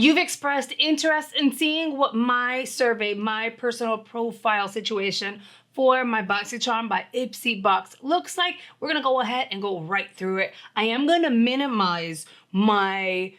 You've expressed interest in seeing what my survey, my personal profile situation for my Boxycharm by Ipsy box looks like. We're gonna go ahead and go right through it. I am gonna minimize my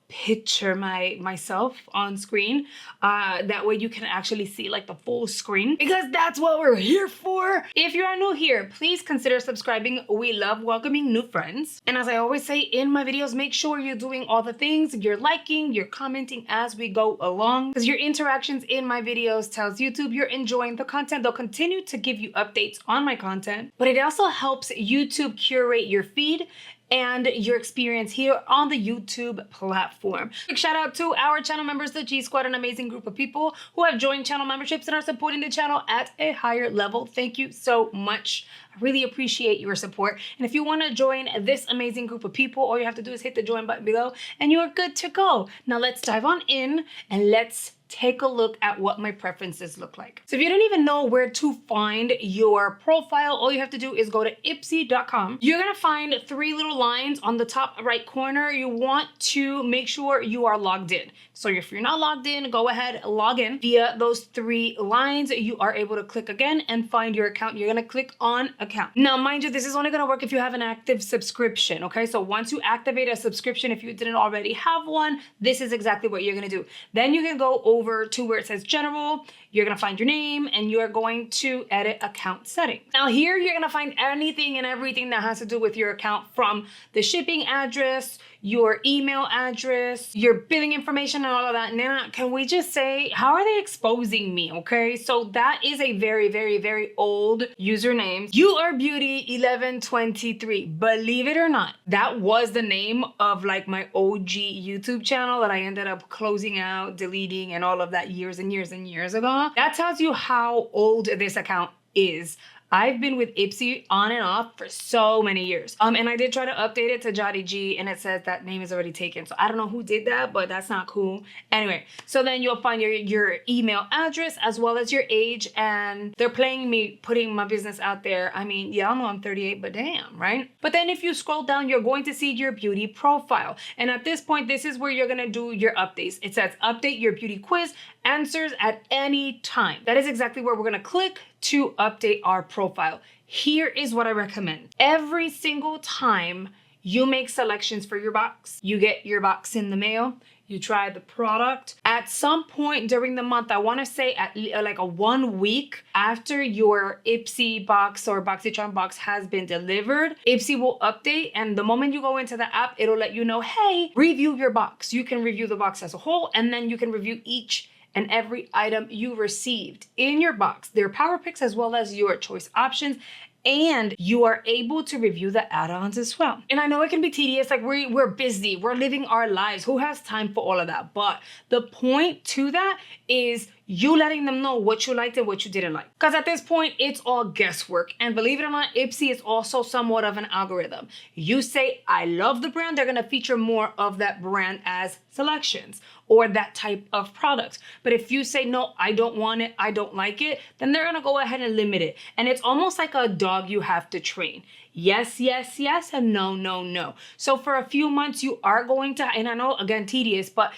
picture, myself on screen. That way you can actually see like the full screen, because that's what we're here for. If you are new here, please consider subscribing. We love welcoming new friends. And as I always say in my videos, make sure you're doing all the things. You're liking, you're commenting as we go along, because your interactions in my videos tells YouTube you're enjoying the content. They'll continue to give you updates on my content, but it also helps YouTube curate your feed and your experience here on the YouTube platform. Big shout out to our channel members, the G Squad, an amazing group of people who have joined channel memberships and are supporting the channel at a higher level. Thank you so much. I really appreciate your support. And if you want to join this amazing group of people, all you have to do is hit the join button below and you're good to go. Now let's dive on in and let's take a look at what my preferences look like. So if you don't even know where to find your profile, all you have to do is go to ipsy.com. You're gonna find 3 little lines on the top right corner. You want to make sure you are logged in. So if you're not logged in, go ahead, log in. Via those 3 lines, you are able to click again and find your account. You're gonna click on account. Now, mind you, this is only gonna work if you have an active subscription, okay? So once you activate a subscription, if you didn't already have one, this is exactly what you're gonna do. Then you can go over to where it says general. You're gonna find your name and you're going to edit account settings. Now here you're gonna find anything and everything that has to do with your account, from the shipping address, your email address, your billing information, and all of that. Now, can we just say, how are they exposing me? Okay, so that is a very, very, very old username. You are Beauty 1123. Believe it or not, that was the name of like my OG YouTube channel that I ended up closing out, deleting, and all of that years and years and years ago. That tells you how old this account is. I've been with Ipsy on and off for so many years. And I did try to update it to Yari G, and it says that name is already taken. So I don't know who did that, but that's not cool. Anyway, so then you'll find your email address as well as your age, and they're playing me putting my business out there. I mean, y'all know I'm 38, but damn, right? But then if you scroll down, you're going to see your beauty profile. And at this point, this is where you're gonna do your updates. It says update your beauty quiz, answers at any time. That is exactly where we're gonna click to update our profile. Here is what I recommend. Every single time you make selections for your box, you get your box in the mail, you try the product. At some point during the month, I wanna say at like a 1 week after your Ipsy box or Boxycharm box has been delivered, Ipsy will update, and the moment you go into the app, it'll let you know, hey, review your box. You can review the box as a whole, and then you can review each and every item you received in your box, their power picks as well as your choice options, and you are able to review the add-ons as well. And I know it can be tedious, like we're busy, we're living our lives. Who has time for all of that? But the point to that is you letting them know what you liked and what you didn't like. Because at this point, it's all guesswork. And believe it or not, Ipsy is also somewhat of an algorithm. You say, I love the brand, they're gonna feature more of that brand as selections or that type of product. But if you say, no, I don't want it, I don't like it, then they're gonna go ahead and limit it. And it's almost like a dog you have to train. Yes, yes, yes, and no, no, no. So for a few months, you are going to, and I know, again, tedious, but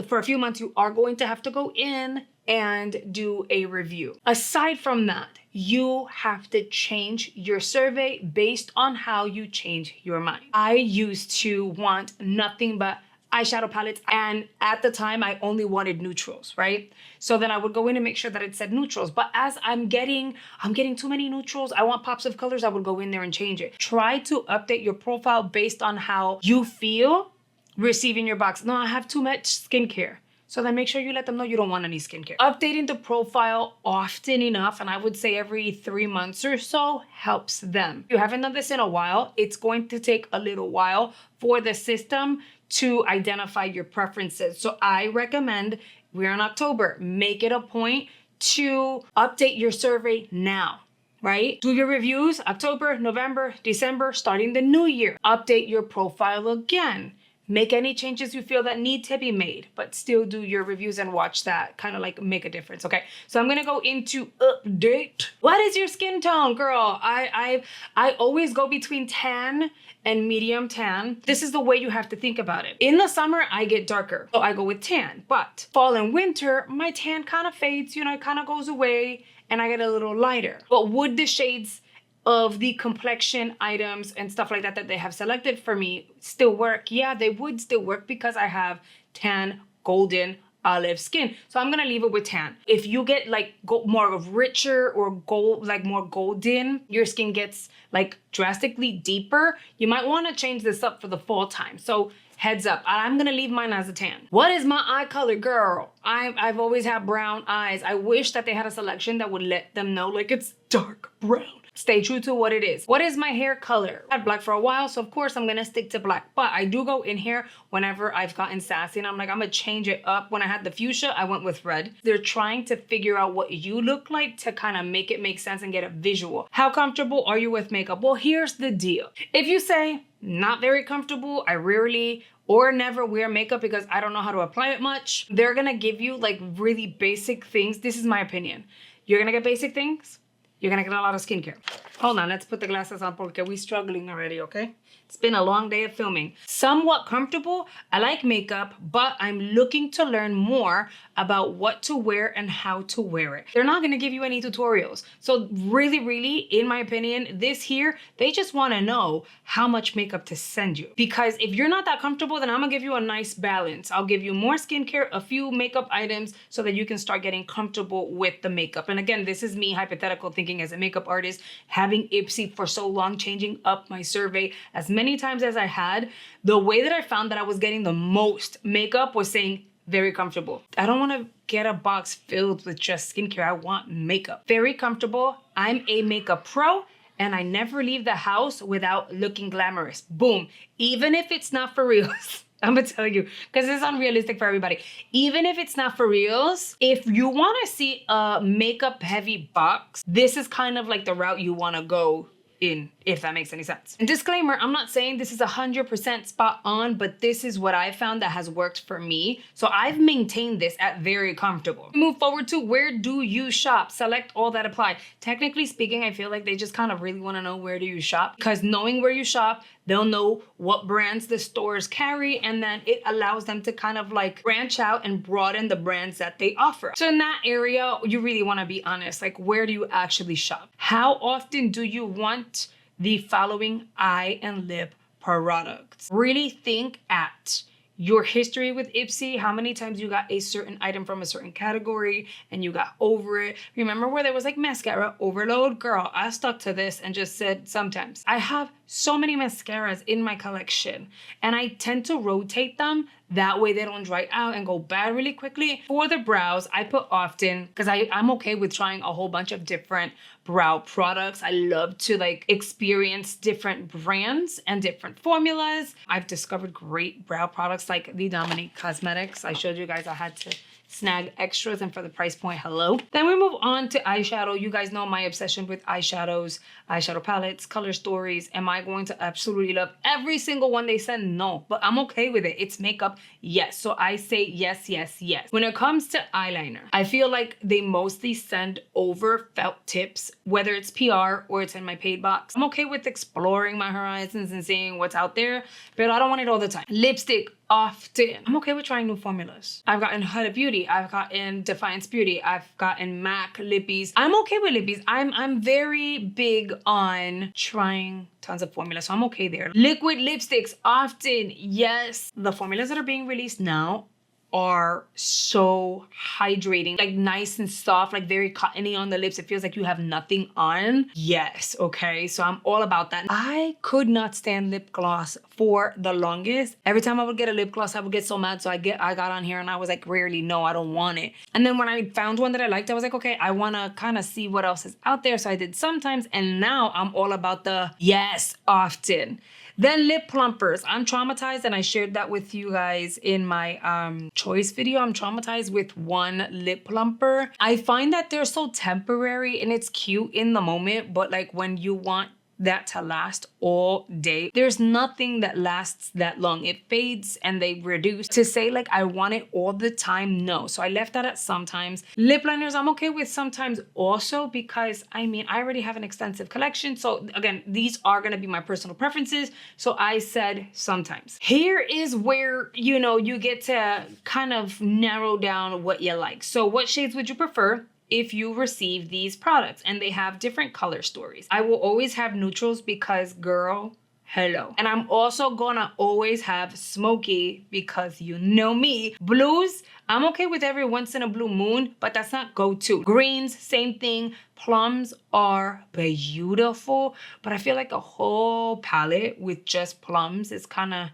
for a few months, you are going to have to go in and do a review. Aside from that, you have to change your survey based on how you change your mind. I used to want nothing but eyeshadow palettes, and at the time I only wanted neutrals, right? So then I would go in and make sure that it said neutrals. But as I'm getting too many neutrals, I want pops of colors, I would go in there and change it. Try to update your profile based on how you feel receiving your box. No, I have too much skincare. So then make sure you let them know you don't want any skincare. Updating the profile often enough, and I would say every 3 months or so, helps them. If you haven't done this in a while, it's going to take a little while for the system to identify your preferences. So I recommend, we're in October, make it a point to update your survey now. Right? Do your reviews October, November, December, starting the new year. Update your profile again. Make any changes you feel that need to be made, but still do your reviews and watch that kind of like make a difference. Okay, so I'm gonna go into update. What is your skin tone, girl? I always go between tan and medium tan. This is the way you have to think about it. In the summer, I get darker, so I go with tan. But fall and winter, my tan kind of fades, you know, it kind of goes away and I get a little lighter. But would the shades of the complexion items and stuff like that that they have selected for me still work? Yeah, they would still work because I have tan, golden, olive skin. So I'm gonna leave it with tan. If you get like more of richer or gold, like more golden, your skin gets like drastically deeper, you might want to change this up for the fall time. So heads up, I'm gonna leave mine as a tan. What is my eye color, girl? I've always had brown eyes. I wish that they had a selection that would let them know like it's dark brown. Stay true to what it is. What is my hair color? I had black for a while, so of course I'm gonna stick to black. But I do go in here whenever I've gotten sassy and I'm like, I'm gonna change it up. When I had the fuchsia, I went with red. They're trying to figure out what you look like to kind of make it make sense and get a visual. How comfortable are you with makeup? Well, here's the deal. If you say, not very comfortable, I rarely or never wear makeup because I don't know how to apply it much, they're gonna give you like really basic things. This is my opinion. You're gonna get basic things. You're gonna get a lot of skincare. Hold on, let's put the glasses on porque we're struggling already, okay? It's been a long day of filming. Somewhat comfortable. I like makeup, but I'm looking to learn more about what to wear and how to wear it. They're not gonna give you any tutorials. So really, in my opinion, this here, they just wanna know how much makeup to send you. Because if you're not that comfortable, then I'm gonna give you a nice balance. I'll give you more skincare, a few makeup items so that you can start getting comfortable with the makeup. And again, this is me hypothetical thinking as a makeup artist, having Ipsy for so long, changing up my survey as many times as I had. The way that I found that I was getting the most makeup was saying very comfortable. I don't want to get a box filled with just skincare. I want makeup. Very comfortable. I'm a makeup pro and I never leave the house without looking glamorous. Boom. Even if it's not for reals. I'm gonna tell you, because it's unrealistic for everybody. Even if it's not for reals, if you want to see a makeup heavy box, this is kind of like the route you want to go in, if that makes any sense. And disclaimer, I'm not saying this is 100% spot on, but this is what I found that has worked for me. So I've maintained this at very comfortable. Move forward to where do you shop? Select all that apply. Technically speaking, I feel like they just kind of really want to know where do you shop, because knowing where you shop, they'll know what brands the stores carry, and then it allows them to kind of like branch out and broaden the brands that they offer. So in that area, you really want to be honest, like where do you actually shop? How often do you want the following eye and lip products? Really think at your history with Ipsy, how many times you got a certain item from a certain category and you got over it. Remember where there was like mascara overload? Girl, I stuck to this and just said sometimes. I have so many mascaras in my collection and I tend to rotate them. That way they don't dry out and go bad really quickly. For the brows, I put often, because I'm okay with trying a whole bunch of different brow products. I love to like experience different brands and different formulas. I've discovered great brow products like the Dominique Cosmetics. I showed you guys I had to snag extras, and for the price point, hello. Then we move on to eyeshadow. You guys know my obsession with eyeshadows, eyeshadow palettes, color stories. Am I going to absolutely love every single one they send? No, but I'm okay with it. It's makeup, yes. So I say yes, yes, yes. When it comes to eyeliner, I feel like they mostly send over felt tips, whether it's PR or it's in my paid box. I'm okay with exploring my horizons and seeing what's out there, but I don't want it all the time. Lipstick, often. I'm okay with trying new formulas. I've gotten Huda Beauty. I've gotten Defiance Beauty. I've gotten MAC lippies. I'm okay with lippies. I'm very big on trying tons of formulas, so I'm okay there. Liquid lipsticks, often, yes. The formulas that are being released now are so hydrating, like nice and soft, like very cottony on the lips. It feels like you have nothing on. Yes, okay, so I'm all about that. I could not stand lip gloss for the longest. Every time I would get a lip gloss, I would get so mad. So I got on here and I was like, rarely, no, I don't want it. And then when I found one that I liked, I was like, okay, I want to kind of see what else is out there. So I did sometimes, and now I'm all about the yes, often. Then lip plumpers. I'm traumatized, and I shared that with you guys in my choice video. I'm traumatized with one lip plumper. I find that they're so temporary and it's cute in the moment, but like when you want that to last all day. There's nothing that lasts that long. It fades and they reduce. To say like I want it all the time, no. So I left that at sometimes. Lip liners, I'm okay with sometimes also, because I mean, I already have an extensive collection. So again, these are gonna be my personal preferences. So I said sometimes. Here is where, you know, you get to kind of narrow down what you like. So what shades would you prefer if you receive these products? And they have different color stories. I will always have neutrals because girl, hello. And I'm also gonna always have smoky because you know me. Blues, I'm okay with every once in a blue moon, but that's not go-to. Greens, same thing. Plums are beautiful, but I feel like a whole palette with just plums is kind of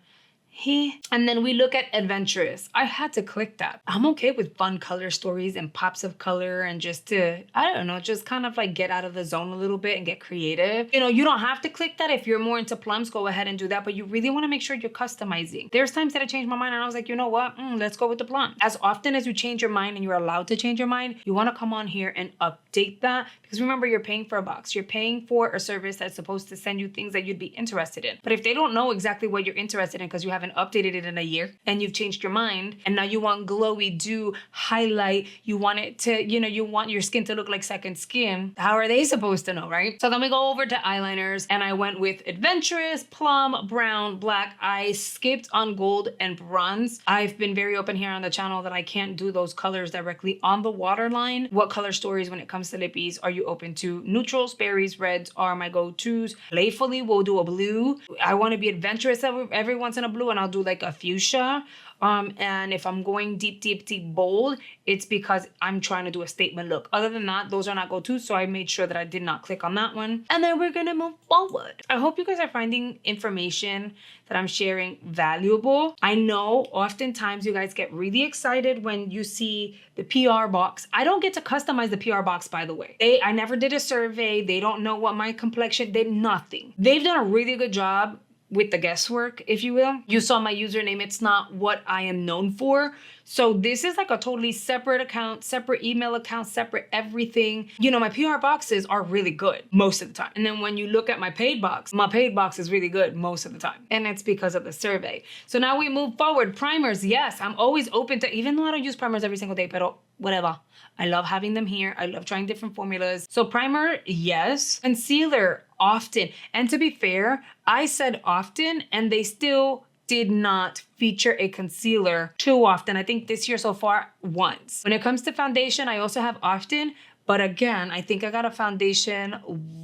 and then we look at adventurous. I had to click that. I'm okay with fun color stories and pops of color and just to, I don't know, just kind of like get out of the zone a little bit and get creative. You know, you don't have to click that. If you're more into plums, go ahead and do that. But you really want to make sure you're customizing. There's times that I changed my mind and I was like, you know what? Let's go with the plum. As often as you change your mind and you're allowed to change your mind, you want to come on here and update that. Because remember, you're paying for a box. You're paying for a service that's supposed to send you things that you'd be interested in. But if they don't know exactly what you're interested in because you haven't updated it in a year and you've changed your mind and now you want glowy dew highlight, you want it to, you know, you want your skin to look like second skin, how are they supposed to know, right? So then we go over to eyeliners and I went with adventurous, plum, brown, black. I skipped on gold and bronze. I've been very open here on the channel that I can't do those colors directly on the waterline. What color stories when it comes to lippies are you open to? Neutrals, berries, reds are my go-tos. Playfully, we'll do a blue. I want to be adventurous every once in a blue and I'll do like a fuchsia. And if I'm going deep, deep, deep bold, it's because I'm trying to do a statement look. Other than that, those are not go-tos. So I made sure that I did not click on that one. And then we're going to move forward. I hope you guys are finding information that I'm sharing valuable. I know oftentimes you guys get really excited when you see the PR box. I don't get to customize the PR box, by the way. I never did a survey. They don't know what my complexion, nothing. They've done a really good job with the guesswork, if you will. You saw my username. It's not what I am known for. So this is like a totally separate account, separate email account, separate everything. You know, my PR boxes are really good most of the time. And then when you look at my paid box is really good most of the time. And it's because of the survey. So now we move forward. Primers, yes, I'm always open to, even though I don't use primers every single day, pero whatever. I love having them here. I love trying different formulas. So primer, yes. Concealer, often. And to be fair, I said often and they still did not feature a concealer too often. I think this year so far, once. When it comes to foundation, I also have often, but again, I think I got a foundation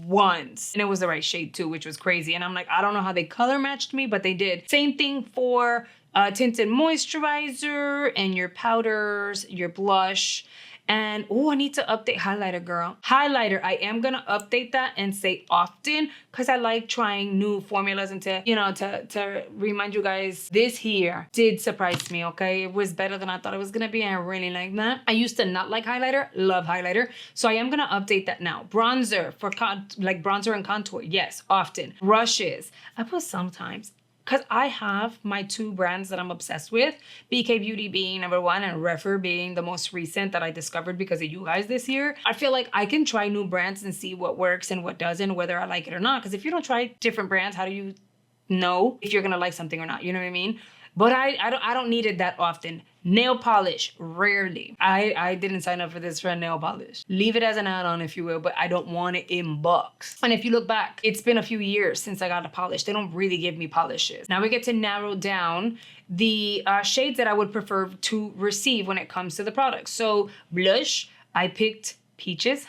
once and it was the right shade too, which was crazy. And I'm like, I don't know how they color matched me, but they did. Same thing for tinted moisturizer and your powders, your blush. And oh, I need to update highlighter, girl. Highlighter, I am gonna update that and say often because I like trying new formulas and to, you know, to remind you guys, this here did surprise me, okay? It was better than I thought it was gonna be and I really like that. I used to not like highlighter, love highlighter. So I am gonna update that now. Bronzer, for like bronzer and contour, yes, often. Brushes, I put sometimes. Because I have my two brands that I'm obsessed with, BK Beauty being number one and Refer being the most recent that I discovered because of you guys this year. I feel like I can try new brands and see what works and what doesn't, whether I like it or not. Because if you don't try different brands, how do you know if you're going to like something or not? You know what I mean? But I don't need it that often. Nail polish, rarely. I didn't sign up for this for a nail polish. Leave it as an add-on, if you will, but I don't want it in box. And if you look back, it's been a few years since I got a polish. They don't really give me polishes. Now we get to narrow down the shades that I would prefer to receive when it comes to the products. So blush, I picked peaches,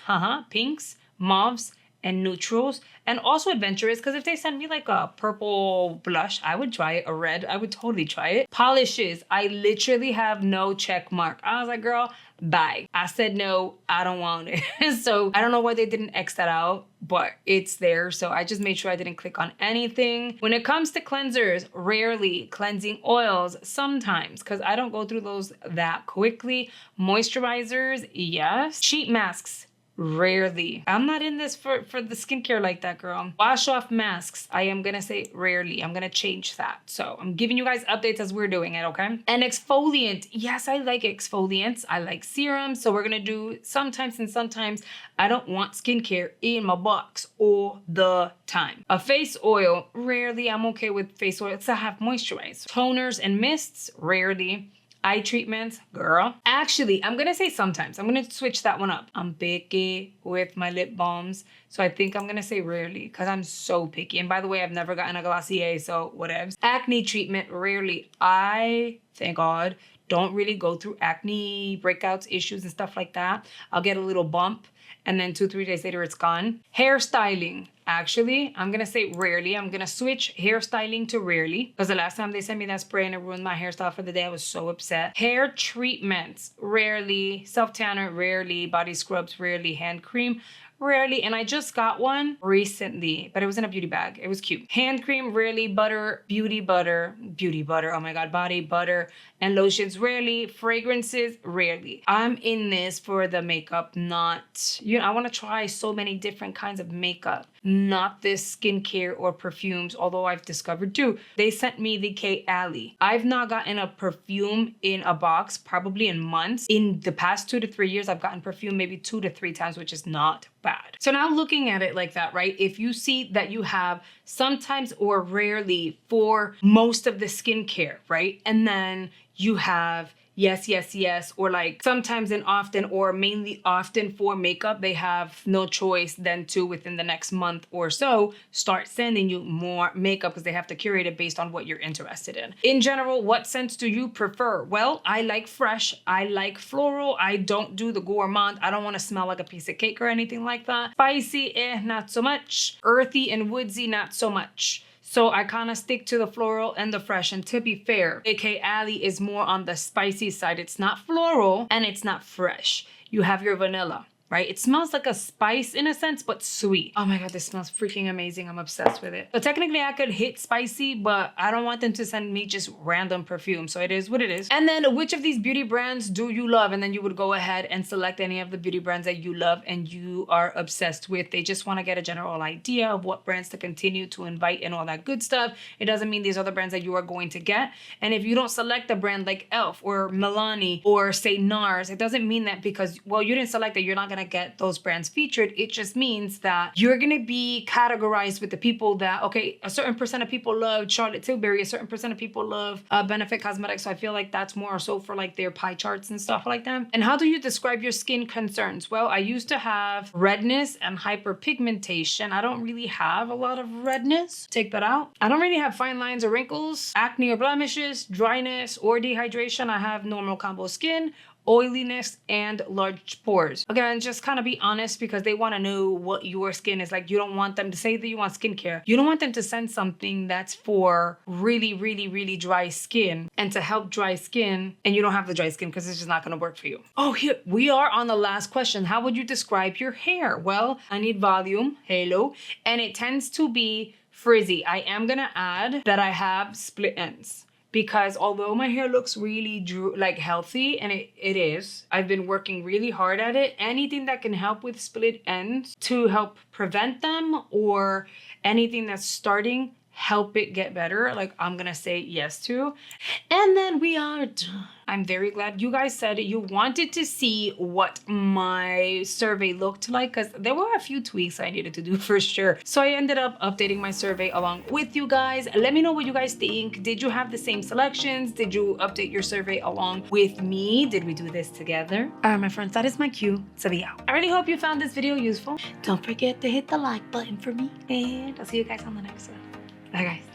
pinks, mauves, and neutrals, and also adventurous, because if they send me like a purple blush, I would try it. A red, I would totally try it. Polishes, I literally have no check mark. I was like, girl, bye. I said no, I don't want it. So I don't know why they didn't X that out, but it's there. So I just made sure I didn't click on anything. When it comes to cleansers, rarely. Cleansing oils, sometimes, because I don't go through those that quickly. Moisturizers, yes. Sheet masks, rarely. I'm not in this for the skincare like that, girl. Wash off masks. I am gonna say rarely. I'm gonna change that. So I'm giving you guys updates as we're doing it, okay? And exfoliant. Yes, I like exfoliants. I like serums. So we're gonna do sometimes, and sometimes I don't want skincare in my box all the time. A face oil, rarely. I'm okay with face oil. It's to have moisturize. Toners and mists, rarely. Eye treatments, girl. Actually, I'm gonna say sometimes. I'm gonna switch that one up. I'm picky with my lip balms. So I think I'm gonna say rarely because I'm so picky. And by the way, I've never gotten a Glossier, so whatevs. Acne treatment, rarely. I, thank God, don't really go through acne breakouts, issues and stuff like that. I'll get a little bump and then 2-3 days later it's gone. Hairstyling. Actually, I'm gonna say rarely. I'm gonna switch hairstyling to rarely because the last time they sent me that spray and it ruined my hairstyle for the day, I was so upset. Hair treatments, rarely. Self-tanner, rarely. Body scrubs, rarely. Hand cream, rarely. And I just got one recently, but it was in a beauty bag. It was cute. Hand cream, rarely. Butter, beauty butter, oh my God, body butter and lotions, rarely. Fragrances, rarely. I'm in this for the makeup, not, I want to try so many different kinds of makeup, not this skincare or perfumes, although I've discovered too. They sent me the K Alley. I've not gotten a perfume in a box probably in months. In the past 2 to 3 years, I've gotten perfume maybe 2 to 3 times, which is not bad. So now looking at it like that, right? If you see that you have sometimes or rarely for most of the skincare, right? And then you have yes, or like sometimes and often, or mainly often for makeup, they have no choice than to within the next month or so start sending you more makeup because they have to curate it based on what you're interested in. In general, what scents do you prefer? Well, I like fresh. I like floral. I don't do the gourmand. I don't want to smell like a piece of cake or anything like that. Spicy, not so much. Earthy and woodsy, not so much. So I kind of stick to the floral and the fresh. And to be fair, AK Alley is more on the spicy side. It's not floral and it's not fresh. You have your vanilla, right? It smells like a spice in a sense, but sweet. Oh my God, this smells freaking amazing. I'm obsessed with it. So technically I could hit spicy, but I don't want them to send me just random perfume. So it is what it is. And then which of these beauty brands do you love? And then you would go ahead and select any of the beauty brands that you love and you are obsessed with. They just want to get a general idea of what brands to continue to invite and all that good stuff. It doesn't mean these are the brands that you are going to get. And if you don't select a brand like e.l.f. or Milani or say NARS, it doesn't mean that because, well, you didn't select it, you're not gonna get those brands featured. It just means that you're gonna be categorized with the people that, okay, a certain percent of people love Charlotte Tilbury, a certain percent of people love Benefit Cosmetics. So I feel like that's more so for like their pie charts and stuff like that. And how do you describe your skin concerns? Well, I used to have redness and hyperpigmentation. I don't really have a lot of redness. Take that out. I don't really have fine lines or wrinkles, acne or blemishes, dryness or dehydration. I have normal combo skin, oiliness, and large pores. Again, just kind of be honest because they want to know what your skin is like. You don't want them to say that you want skincare. You don't want them to send something that's for really dry skin and to help dry skin and you don't have the dry skin because it's just not going to work for you. Oh, here we are on the last question. How would you describe your hair? Well, I need volume, halo, and it tends to be frizzy. I am going to add that I have split ends. Because although my hair looks really like healthy, and it is, I've been working really hard at it. Anything that can help with split ends to help prevent them or anything that's starting, help it get better, like I'm gonna say yes to. And then we are done. I'm very glad you guys said you wanted to see what my survey looked like because there were a few tweaks I needed to do for sure. So I ended up updating my survey along with you guys. Let me know what you guys think. Did you have the same selections? Did you update your survey along with me? Did we do this together? All right, my friends, that is my cue to be out. I really hope you found this video useful. Don't forget to hit the like button for me and I'll see you guys on the next one. Bye guys.